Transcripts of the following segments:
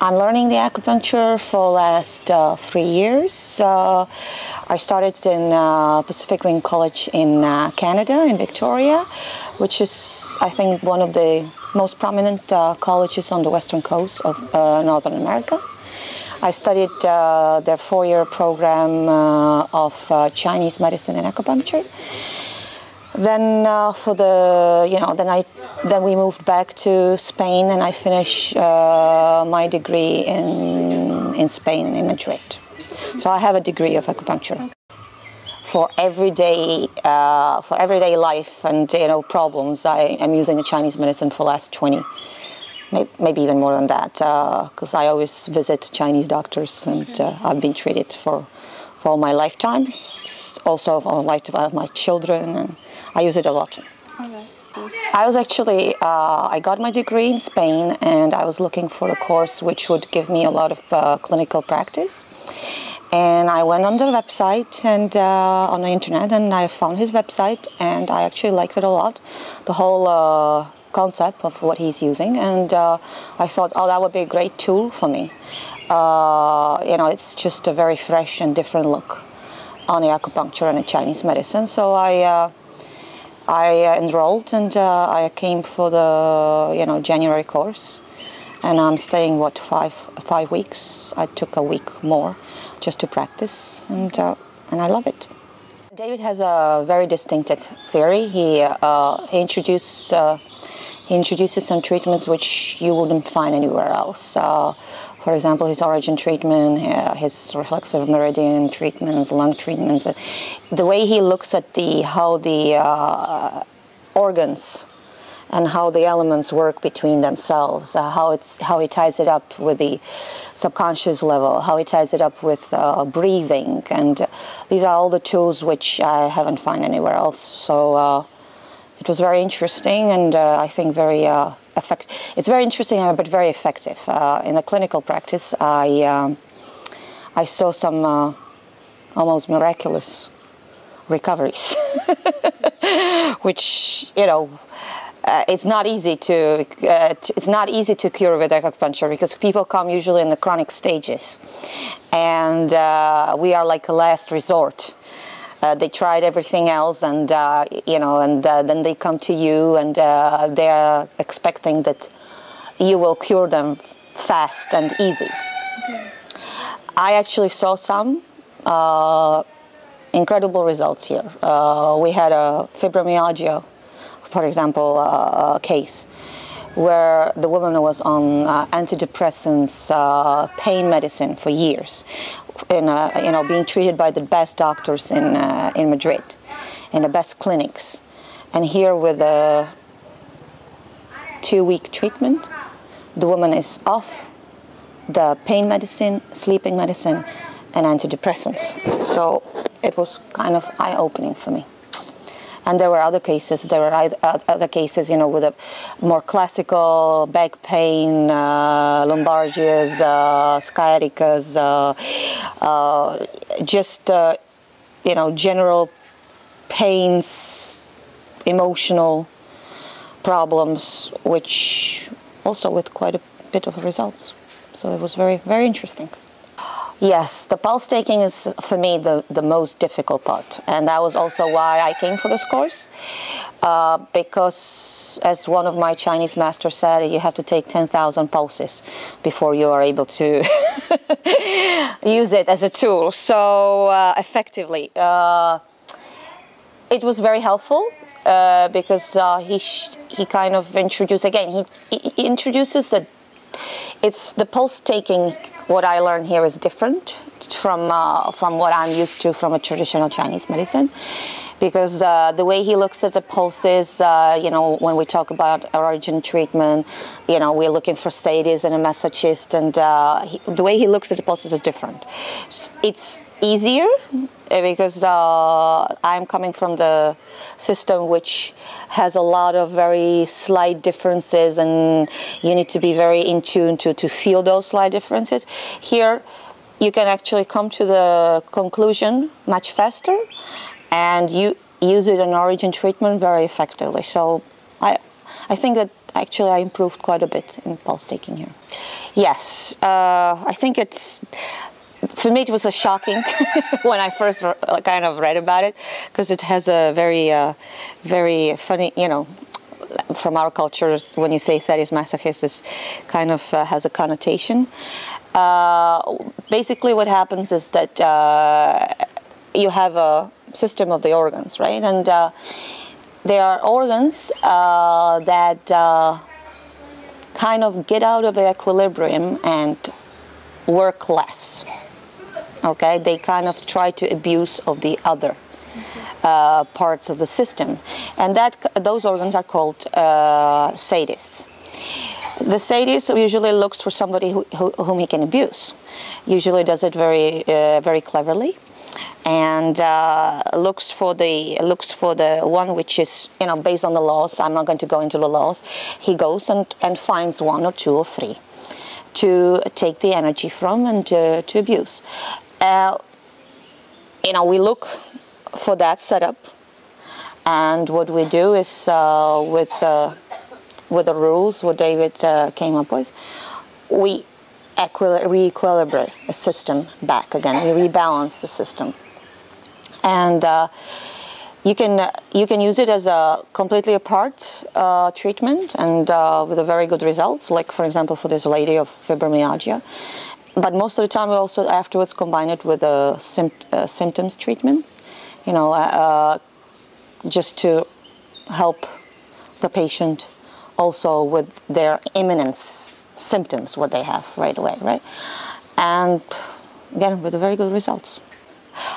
I'm learning the acupuncture for the last 3 years. I started in Pacific Rim College in Canada, in Victoria, which is, I think, one of the most prominent colleges on the western coast of Northern America. I studied their 4-year program of Chinese medicine and acupuncture. Then then we moved back to Spain, and I finished my degree in Spain, in Madrid. So I have a degree of acupuncture. For everyday life and problems, I'm using a Chinese medicine for the last 20, maybe even more than that, because I always visit Chinese doctors, and I've been treated for all my lifetime, also for the lifetime of my children, and I use it a lot. Okay. I was actually, I got my degree in Spain, and I was looking for a course which would give me a lot of clinical practice. And I went on the website and on the internet, and I found his website, and I actually liked it a lot, the whole concept of what he's using, and I thought, oh, that would be a great tool for me. It's just a very fresh and different look on the acupuncture and the Chinese medicine. So I enrolled, and I came for the January course, and I'm staying 5 weeks. I took a week more just to practice, and I love it. David has a very distinctive theory. He introduces some treatments which you wouldn't find anywhere else. For example, his origin treatment, his reflexive meridian treatments, lung treatments. The way he looks at how the organs and how the elements work between themselves, how he ties it up with the subconscious level, how he ties it up with breathing, and these are all the tools which I haven't found anywhere else. So it was very interesting, and I think very effective. It's very interesting, but very effective. In the clinical practice, I saw some almost miraculous recoveries, which it's not easy to cure with acupuncture, because people come usually in the chronic stages, and we are like a last resort. They tried everything else, and then they come to you, and they are expecting that you will cure them fast and easy. Okay. I actually saw some incredible results here. We had a fibromyalgia, for example, case where the woman was on antidepressants, pain medicine for years, being treated by the best doctors in Madrid, in the best clinics. And here, with a 2-week treatment, the woman is off the pain medicine, sleeping medicine, and antidepressants. So it was kind of eye-opening for me. And there were other cases. With a more classical back pain, lumbalgias, sciaticas, general pains, emotional problems, which also with quite a bit of results. So it was very, very interesting. Yes, the pulse taking is, for me, the most difficult part. And that was also why I came for this course. Because, as one of my Chinese masters said, you have to take 10,000 pulses before you are able to use it as a tool so effectively. It was very helpful because he kind of introduced, again, he introduces the pulse taking. What I learned here is different from what I'm used to from a traditional Chinese medicine, because the way he looks at the pulses, when we talk about origin treatment, we're looking for sadist and a masochist, and the way he looks at the pulses is different. It's easier because I'm coming from the system which has a lot of very slight differences, and you need to be very in tune to feel those slight differences. Here, you can actually come to the conclusion much faster, and you use it in origin treatment very effectively. So I I think that actually I improved quite a bit in pulse taking here. Yes, I think it's, for me it was a shocking when I first kind of read about it, because it has a very funny, you know, from our culture, when you say sadist-masochist, this kind of has a connotation. Basically what happens is that you have a system of the organs, right? And there are organs that kind of get out of equilibrium and work less. Okay, they kind of try to abuse of the other parts of the system, and those organs are called sadists. The sadist usually looks for somebody whom he can abuse. Usually does it very cleverly, and looks for the one which is, you know, based on the laws. I'm not going to go into the laws. He goes and finds one or two or three to take the energy from and to abuse. You know, we look for that setup, and what we do is with the rules what David came up with, we re-equilibrate the system back again. We rebalance the system, and you can use it as a completely apart treatment, and with a very good results. Like, for example, for this lady of fibromyalgia. But most of the time we also afterwards combine it with a symptoms treatment, you know, just to help the patient also with their imminent symptoms, what they have right away, right? And again, with very good results.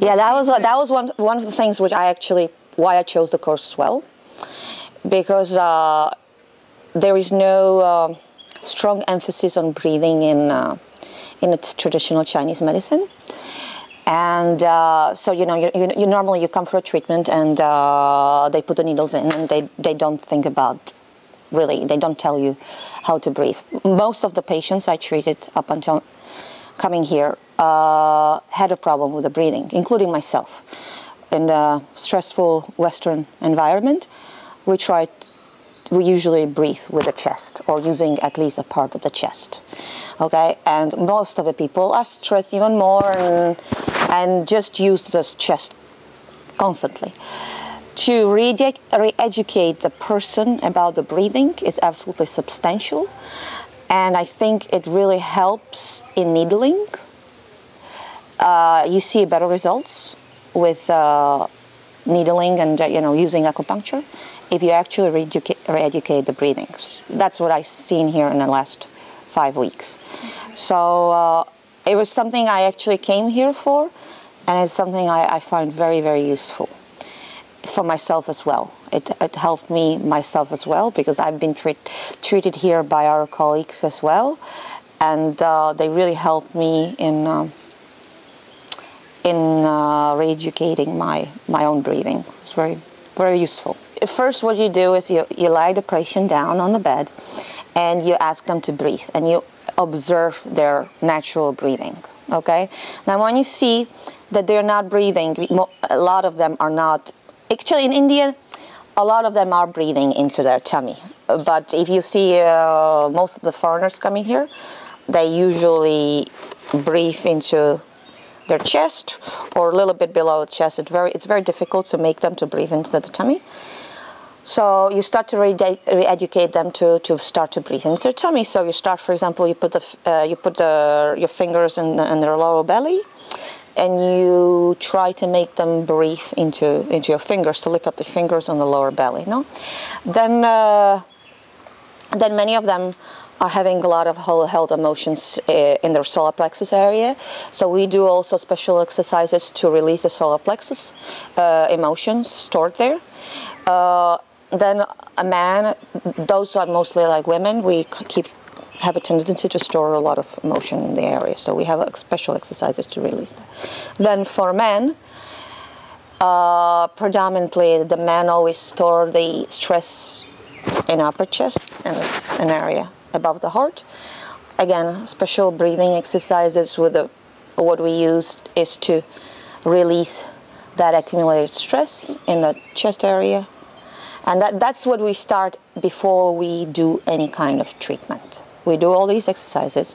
Yeah, that was one of the things which why I chose the course as well, because there is no strong emphasis on breathing in its traditional Chinese medicine. And so, you know, you normally you come for a treatment, and they put the needles in, and they don't think about, really, they don't tell you how to breathe. Most of the patients I treated up until coming here had a problem with the breathing, including myself. In a stressful Western environment, we usually breathe with the chest, or using at least a part of the chest. Okay, and most of the people are stressed even more and just use this chest constantly. To re-educate the person about the breathing is absolutely substantial, and I think it really helps in needling. You see better results with needling and you know, using acupuncture if you actually re-educate the breathings. That's what I've seen here in the last 5 weeks. So it was something I actually came here for, and it's something I find very, very useful for myself as well. It helped me myself as well, because I've been treated here by our colleagues as well, and they really helped me in re-educating my own breathing. It's very, very useful. First, what you do is you lie the patient down on the bed, and you ask them to breathe, and you observe their natural breathing. Okay? Now, when you see that they're not breathing, a lot of them are not. Actually, in India, a lot of them are breathing into their tummy. But if you see most of the foreigners coming here, they usually breathe into their chest or a little bit below the chest. It's very difficult to make them to breathe into the tummy. So you start to re-educate them to start to breathe into their tummy. So you start, for example, you put your fingers in their lower belly, and you try to make them breathe into your fingers, to lift up the fingers on the lower belly. No, then many of them are having a lot of held emotions in their solar plexus area. So we do also special exercises to release the solar plexus emotions stored there. Then a man, those are mostly like women, have a tendency to store a lot of emotion in the area. So we have special exercises to release that. Then for men, predominantly the men always store the stress in upper chest, and it's an area above the heart. Again, special breathing exercises what we use is to release that accumulated stress in the chest area. And that's what we start before we do any kind of treatment. We do all these exercises,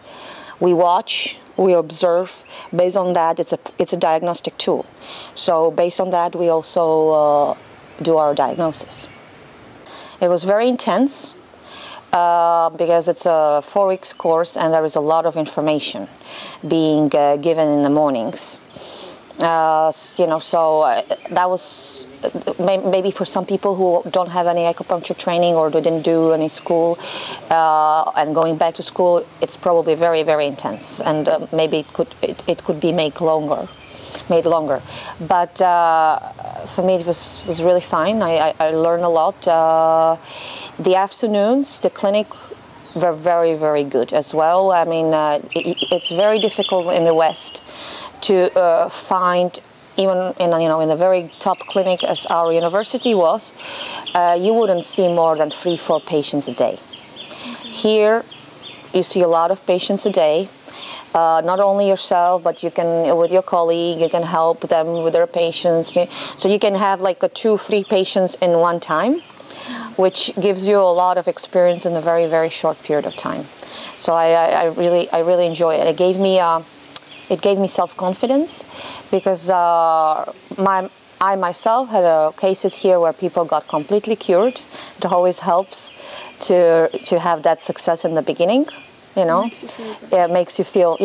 we watch, we observe. Based on that, it's a diagnostic tool. So based on that, we also do our diagnosis. It was very intense because it's a 4 weeks course and there is a lot of information being given in the mornings. That was maybe for some people who don't have any acupuncture training or didn't do any school and going back to school, it's probably very, very intense, and maybe it could be made longer. But for me, it was really fine. I learned a lot. The afternoons, the clinic were very, very good as well. I mean, it's very difficult in the West to find, even in a very top clinic as our university was, you wouldn't see more than 3-4 patients a day. Here, you see a lot of patients a day. Not only yourself, but you can, with your colleague, you can help them with their patients. So you can have like 2-3 patients in one time, which gives you a lot of experience in a very, very short period of time. So I really enjoy it. It gave me self-confidence, because I myself had cases here where people got completely cured. It always helps to have that success in the beginning. It makes you feel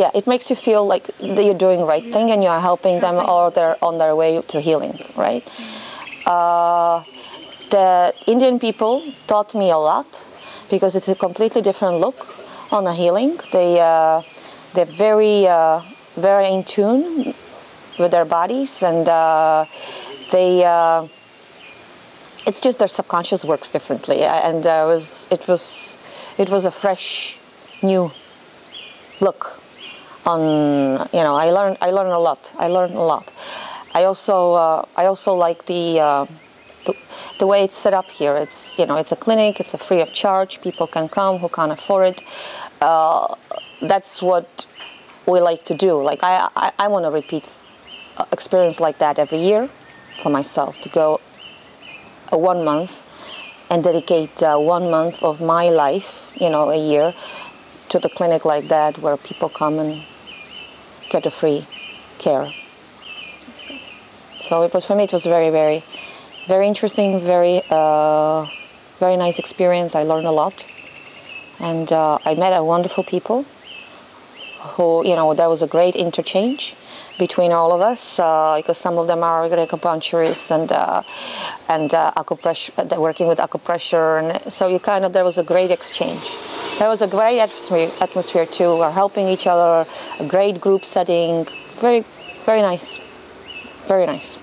like that you're doing the right thing and you're helping them, or they're on their way to healing, right? The Indian people taught me a lot, because it's a completely different look on the healing. They're very very in tune with their bodies, and it's just their subconscious works differently, and it was a fresh, new look on. I learned a lot. I also like the way it's set up here. It's it's a clinic. It's a free of charge. People can come who can't afford it. That's what we like to do. Like I want to repeat experience like that every year for myself, to go 1 month and dedicate 1 month of my life, a year, to the clinic like that, where people come and get a free care. So for me it was very, very, very interesting, very very nice experience. I learned a lot, and I met wonderful people who, there was a great interchange between all of us, because some of them are acupuncturists and acupressure, working with acupressure, and so there was a great exchange. There was a great atmosphere too. We're helping each other, a great group setting, very, very nice, very nice.